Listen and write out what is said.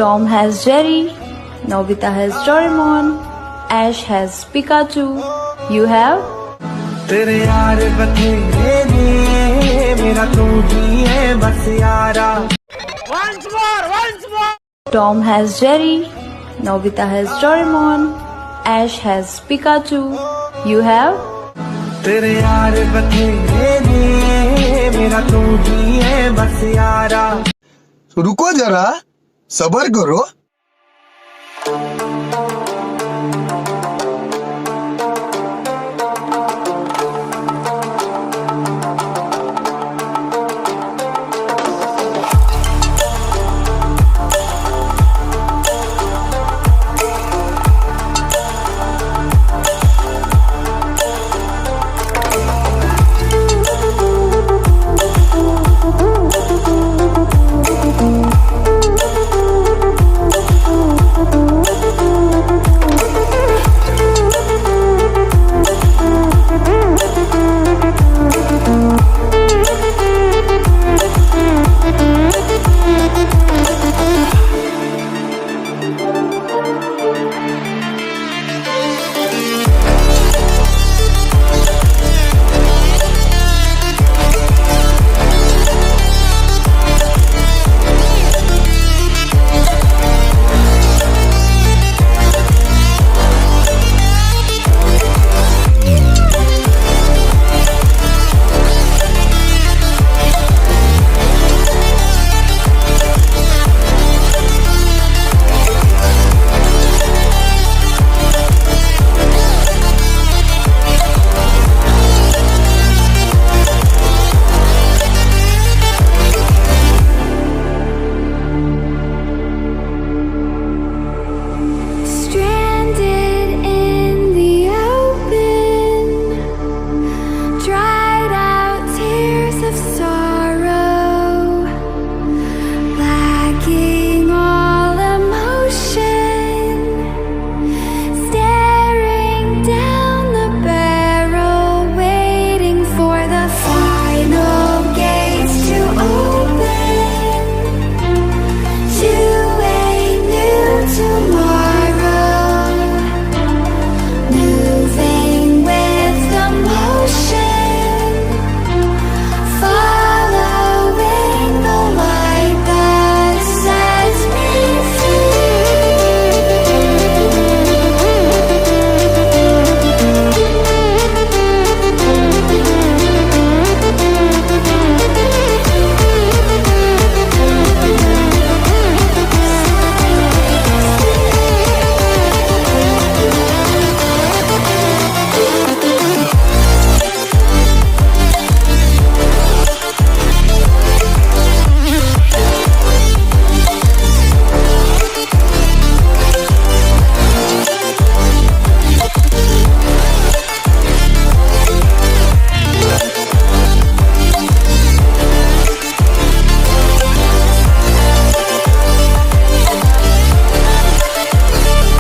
Tom has Jerry. Nobita has Doraemon. Ash has Pikachu. You have? तेरे यार बतेरे ने मेरा तू ही है बस यारा. Once more. Tom has Jerry. Nobita has Doraemon. Ash has Pikachu. You have? तेरे यार बतेरे ने मेरा तू ही है बस यारा. रुको जरा, सबर करो.